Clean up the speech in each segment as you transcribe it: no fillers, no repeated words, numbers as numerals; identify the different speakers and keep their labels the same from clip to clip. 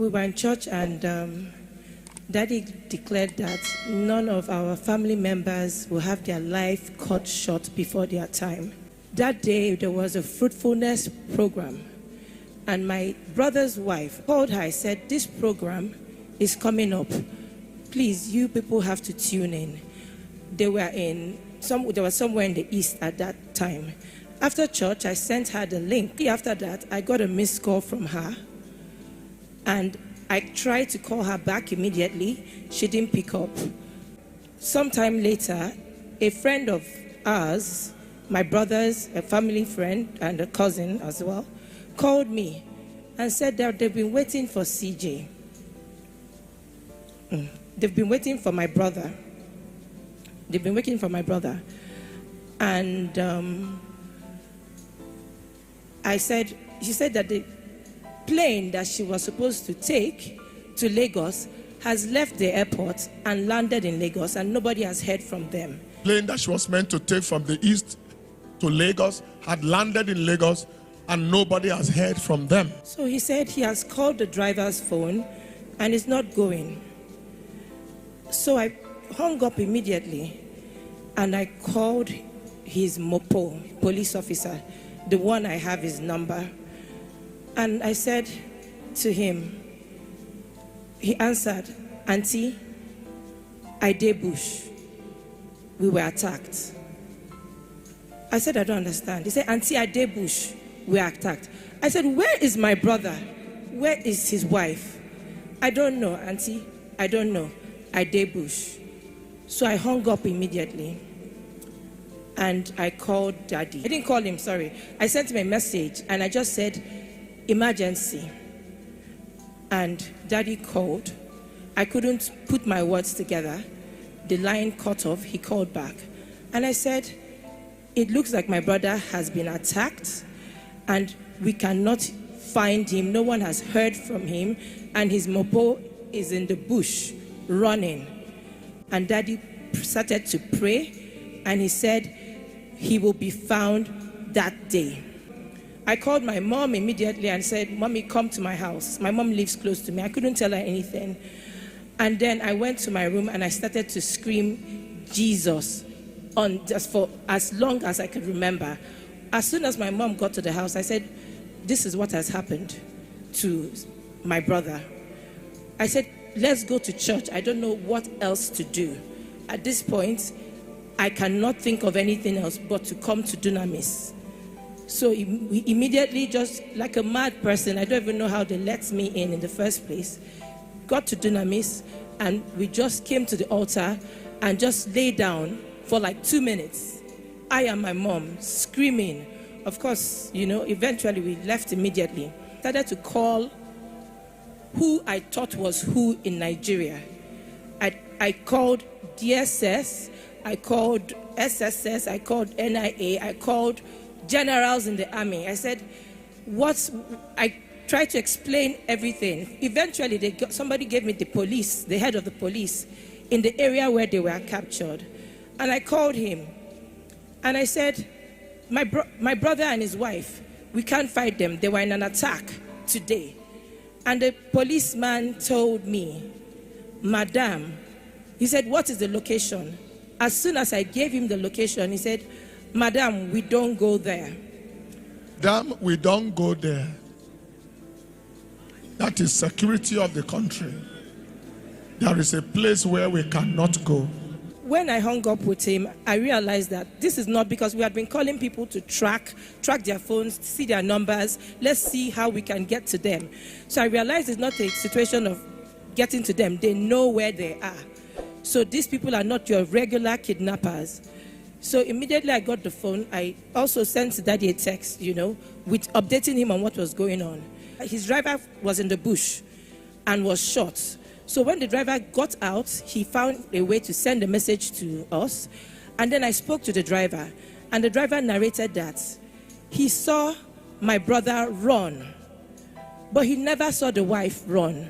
Speaker 1: We were in church and Daddy declared that none of our family members will have their life cut short before their time. That day, there was a fruitfulness program. And my brother's wife called her and said, this program is coming up. Please, you people have to tune in. They were somewhere in the east at that time. After church, I sent her the link. After that, I got a missed call from her. And I tried to call her back immediately. She didn't pick up. Sometime later, a friend of ours, my brother's, a family friend and a cousin as well, called me and said that they've been waiting for CJ. They've been waiting for my brother. They've been waiting for my brother. And she said that the plane that she was supposed to take to Lagos has left the airport and landed in Lagos, and nobody has heard from them.
Speaker 2: Plane that she was meant to take from the east to Lagos had landed in Lagos, and nobody has heard from them.
Speaker 1: So he said he has called the driver's phone and it's not going. So I hung up immediately and I called his MOPO, police officer, the one I have his number. And I said to him, he answered, Auntie, I did bush. We were attacked. I said, I don't understand. He said, Auntie, I did bush. We were attacked. I said, where is my brother? Where is his wife? I don't know, Auntie. I don't know. I did bush. So I hung up immediately. And I called Daddy. I didn't call him, sorry. I sent him a message and I just said, emergency. And Daddy called. I couldn't put my words together. The line cut off. He called back. And I said, it looks like my brother has been attacked and we cannot find him. No one has heard from him. And his mopo is in the bush running. And Daddy started to pray. And he said he will be found that day. I called my mom immediately and said, Mommy, come to my house. My mom lives close to me. I couldn't tell her anything. And then I went to my room and I started to scream, Jesus, on just for as long as I could remember. As soon as my mom got to the house, I said, this is what has happened to my brother. I said, let's go to church. I don't know what else to do. At this point, I cannot think of anything else but to come to Dunamis. So we immediately, just like a mad person, I don't even know how they let me in the first place, got to Dunamis, and we just came to the altar and just lay down for like 2 minutes. I and my mom screaming. Of course, eventually we left immediately. Started to call who I thought was who in Nigeria. I called DSS, I called SSS, I called NIA, I called generals in the army. I said, I tried to explain everything. Eventually, somebody gave me the police, the head of the police, in the area where they were captured. And I called him. And I said, my brother and his wife, we can't fight them. They were in an attack today. And the policeman told me, Madam, he said, what is the location? As soon as I gave him the location, he said, Madam, we don't go there.
Speaker 2: Madam, we don't go there. That is security of the country. There is a place where we cannot go.
Speaker 1: When I hung up with him, I realized that this is not because we had been calling people to track their phones, see their numbers. Let's see how we can get to them. So I realized it's not a situation of getting to them. They know where they are. So these people are not your regular kidnappers. So immediately I got the phone. I also sent Daddy a text, with updating him on what was going on. His driver was in the bush and was shot. So when the driver got out, he found a way to send a message to us. And then I spoke to the driver. And the driver narrated that he saw my brother run, but he never saw the wife run.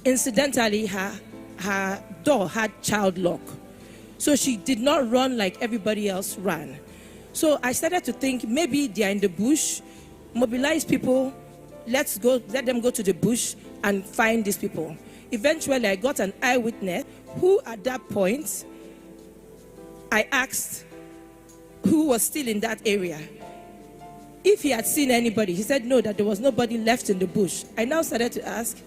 Speaker 1: Incidentally, her door had child lock. So she did not run like everybody else ran. So I started to think maybe they are in the bush, mobilize people, let them go to the bush and find these people. Eventually, I got an eyewitness who, at that point, I asked who was still in that area if he had seen anybody. He said no, that there was nobody left in the bush. I now started to ask,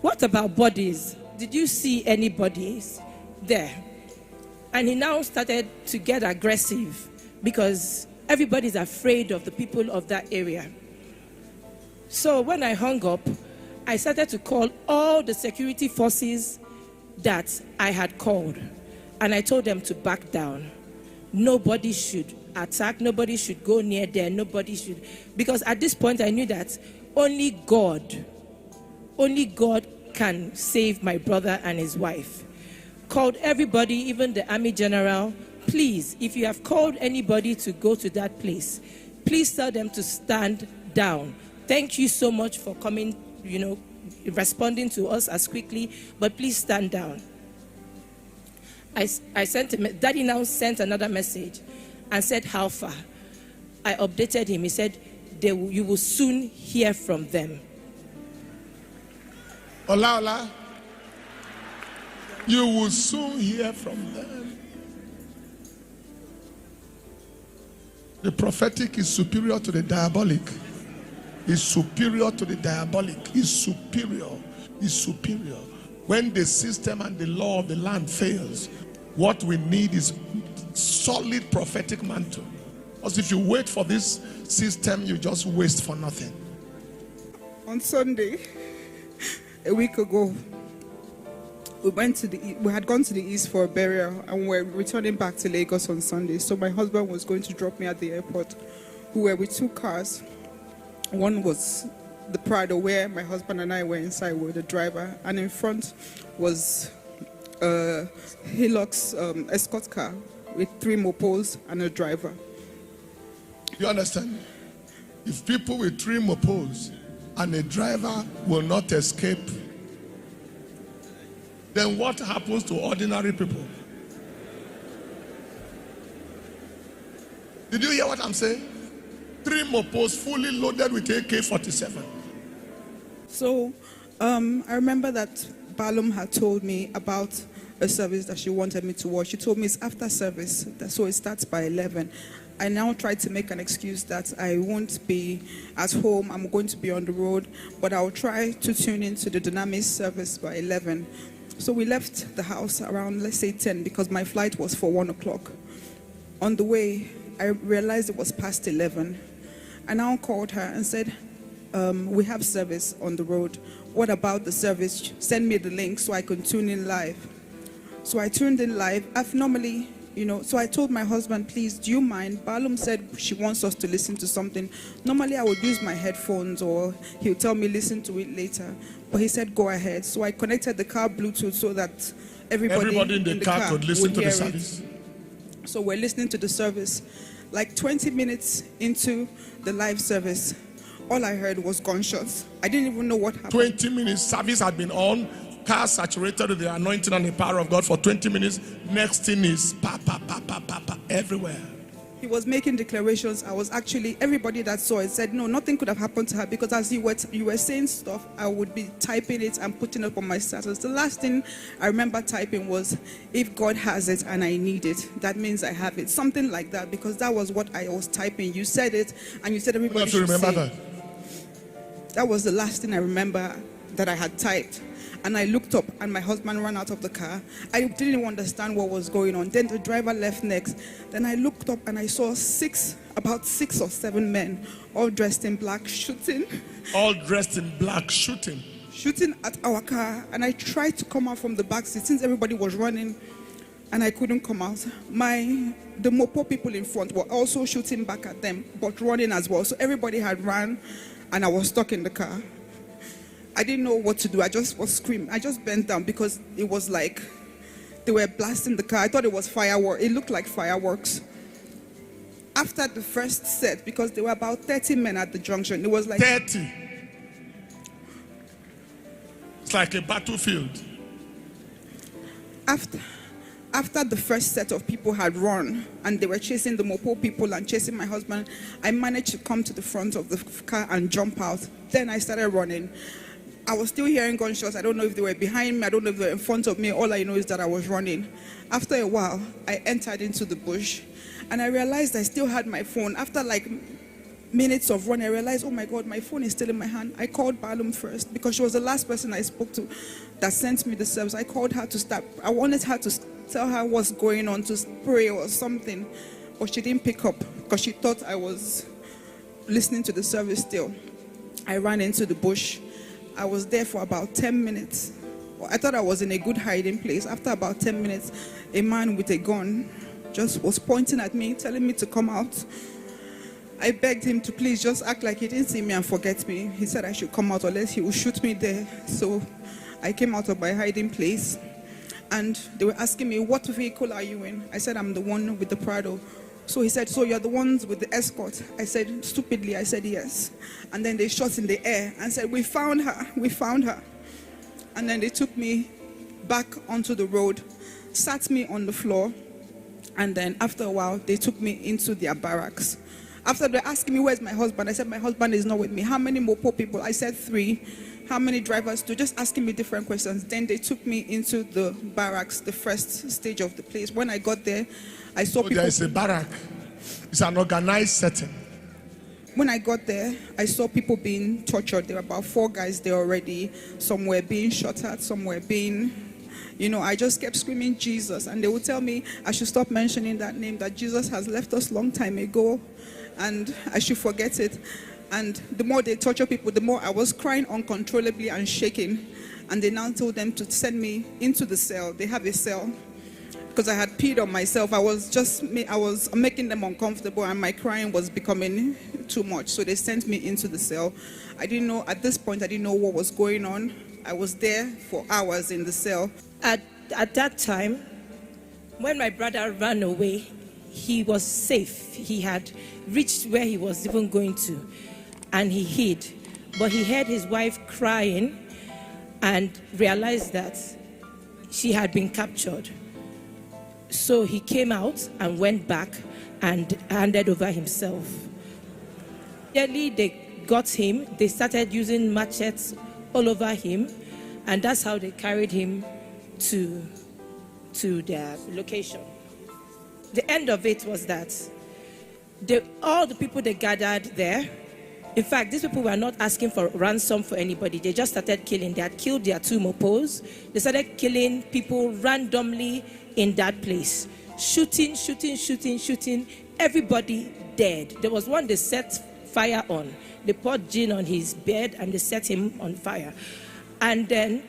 Speaker 1: what about bodies? Did you see any bodies there? And he now started to get aggressive because everybody's afraid of the people of that area. So when I hung up, I started to call all the security forces that I had called. And I told them to back down. Nobody should attack. Nobody should go near there. Nobody should. Because at this point, I knew that only God can save my brother and his wife. Called everybody, even the army general. Please, if you have called anybody to go to that place, please tell them to stand down. Thank you so much for coming, responding to us as quickly, but please stand down. I sent him, Daddy now sent another message and said, how far? I updated him. He said, you will soon hear from them.
Speaker 2: Ola, you will soon hear from them. The prophetic is superior to the diabolic. Is superior to the diabolic. Is superior. Is superior. When the system and the law of the land fails, what we need is solid prophetic mantle. Because if you wait for this system, you just waste for nothing.
Speaker 3: On Sunday, a week ago, we had gone to the east for a burial, and we're returning back to Lagos on Sunday. So my husband was going to drop me at the airport. We were with two cars. One was the Prado, where my husband and I were inside with the driver, and in front was a Hilux escort car with 3 mopos and a driver.
Speaker 2: You understand? If people with 3 mopos and a driver will not escape, then what happens to ordinary people? Did you hear what I'm saying? 3 mopos fully loaded with AK-47.
Speaker 3: So I remember that Balum had told me about a service that she wanted me to watch. She told me it's after service, so it starts by 11. I now tried to make an excuse that I won't be at home, I'm going to be on the road, but I'll try to tune into the Dunamis service by 11. So we left the house around, let's say 10, because my flight was for 1 o'clock. On the way, I realized it was past 11. I now called her and said, we have service on the road. What about the service? Send me the link so I can tune in live. So I tuned in live. I've normally, so I told my husband, please, do you mind? Balum said she wants us to listen to something. Normally I would use my headphones, or he'll tell me listen to it later. But he said, go ahead. So I connected the car Bluetooth so that everybody in the car
Speaker 2: could listen to the
Speaker 3: hear
Speaker 2: service.
Speaker 3: it. So we're listening to the service. Like 20 minutes into the live service, all I heard was gunshots. I didn't even know what happened.
Speaker 2: 20 minutes, service had been on, car saturated with the anointing and the power of God for 20 minutes. Next thing is pa, pa, pa, pa, pa, pa, everywhere.
Speaker 3: He was making declarations. Everybody that saw it said, no, nothing could have happened to her, because as you were saying stuff, I would be typing it and putting it up on my status. The last thing I remember typing was, if God has it and I need it, that means I have it. Something like that, because that was what I was typing. You said it, and you said everybody should say it. That was the last thing I remember that I had typed. And I looked up, and my husband ran out of the car. I didn't even understand what was going on. Then the driver left next. Then I looked up, and I saw about 6 or 7 men, all dressed in black, shooting.
Speaker 2: All dressed in black, shooting.
Speaker 3: Shooting at our car. And I tried to come out from the back seat since everybody was running, and I couldn't come out. The Mopo people in front were also shooting back at them, but running as well. So everybody had run, and I was stuck in the car. I didn't know what to do. I just was screaming. I just bent down because it was like they were blasting the car. I thought it was fireworks. It looked like fireworks. After the first set, because there were about 30 men at the junction, it was like
Speaker 2: 30. It's like a battlefield.
Speaker 3: After the first set of people had run and they were chasing the Mopo people and chasing my husband, I managed to come to the front of the car and jump out. Then I started running. I was still hearing gunshots. I don't know if they were behind me. I don't know if they were in front of me. All I know is that I was running. After a while, I entered into the bush, and I realized I still had my phone. After like minutes of running, I realized, oh my God, my phone is still in my hand. I called Balum first because she was the last person I spoke to that sent me the service. I called her to start. I wanted her to tell her what's going on, to pray or something, but she didn't pick up because she thought I was listening to the service still. I ran into the bush. I was there for about 10 minutes. I thought I was in a good hiding place. After about 10 minutes, a man with a gun just was pointing at me, telling me to come out. I begged him to please just act like he didn't see me and forget me. He said I should come out or else he would shoot me there. So I came out of my hiding place, and they were asking me, what vehicle are you in? I said, I'm the one with the Prado. So he said, so you're the ones with the escort? I said, stupidly, I said yes. And then they shot in the air and said, we found her, we found her. And then they took me back onto the road, sat me on the floor, and then after a while, they took me into their barracks. After they asking me, where's my husband? I said, my husband is not with me. How many Mopo people? I said 3. How many drivers? They're just asking me different questions. Then they took me into the barracks, the first stage of the place. When I got there, I saw people.
Speaker 2: There is a barrack. It's an organized setting.
Speaker 3: When I got there, I saw people being tortured. There were about 4 guys there already. Some were being shot at, some were being, I just kept screaming Jesus. And they would tell me I should stop mentioning that name, that Jesus has left us long time ago, and I should forget it. And the more they torture people, the more I was crying uncontrollably and shaking. And they now told them to send me into the cell. They have a cell. Because I had peed on myself, I was making them uncomfortable, and my crying was becoming too much. So they sent me into the cell. At this point, I didn't know what was going on. I was there for hours in the cell.
Speaker 1: At that time, when my brother ran away, he was safe. He had reached where he was even going to, and he hid. But he heard his wife crying and realized that she had been captured. So he came out and went back and handed over himself. Immediately they got him. They started using machetes all over him, and that's how they carried him to their location. The end of it was that all the people they gathered there, in fact, these people were not asking for ransom for anybody. They just started killing. They had killed their 2 Mopos. They started killing people randomly in that place. Shooting. Everybody dead. There was one they set fire on. They poured gin on his bed and they set him on fire. And then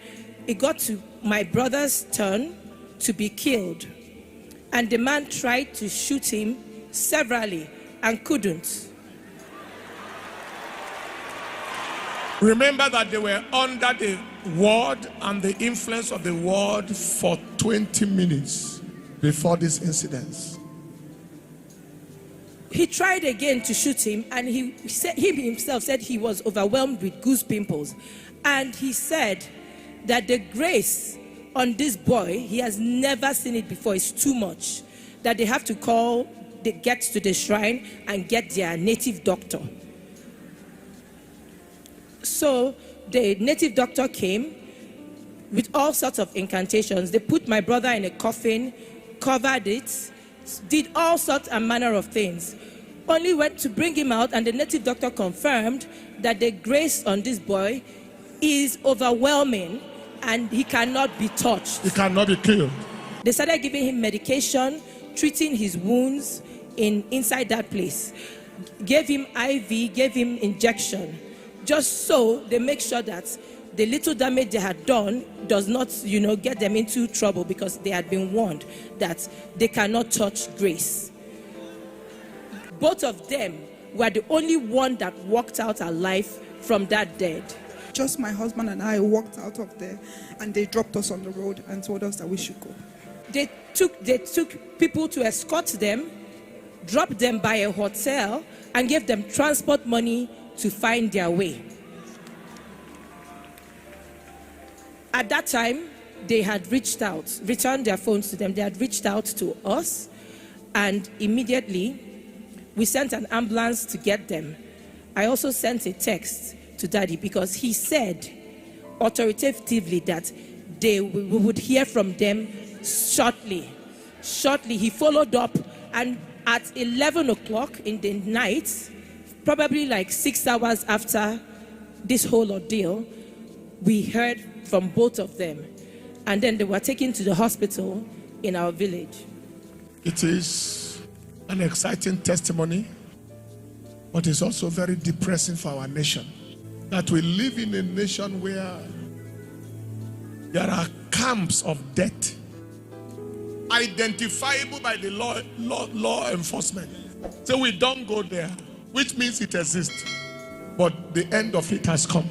Speaker 1: it got to my brother's turn to be killed. And the man tried to shoot him severally and couldn't.
Speaker 2: Remember that they were under the word and the influence of the word for 20 minutes before this incident.
Speaker 1: He tried again to shoot him, and he himself said he was overwhelmed with goose pimples. And he said that the grace on this boy, he has never seen it before. It's too much. That they have to get to the shrine and get their native doctor. So the native doctor came with all sorts of incantations. They put my brother in a coffin, covered it, did all sorts and manner of things. Only went to bring him out, and the native doctor confirmed that the grace on this boy is overwhelming and he cannot be touched.
Speaker 2: He cannot be killed.
Speaker 1: They started giving him medication, treating his wounds inside that place. Gave him IV, gave him injection. Just so they make sure that the little damage they had done does not, get them into trouble, because they had been warned that they cannot touch grace. Both of them were the only one that walked out alive from that dead.
Speaker 3: Just my husband and I walked out of there, and they dropped us on the road and told us that we should go.
Speaker 1: They took people to escort them, dropped them by a hotel, and gave them transport money to find their way. At that time, they had returned their phones to them. They had reached out to us, and immediately we sent an ambulance to get them. I also sent a text to Daddy, because he said authoritatively that we would hear from them shortly. Shortly, he followed up, and at 11 o'clock in the night, probably like 6 hours after this whole ordeal, we heard from both of them. And then they were taken to the hospital in our village.
Speaker 2: It is an exciting testimony, but it's also very depressing for our nation. That we live in a nation where there are camps of death, identifiable by the law enforcement. So we don't go there, which means it exists. But the end of it has come.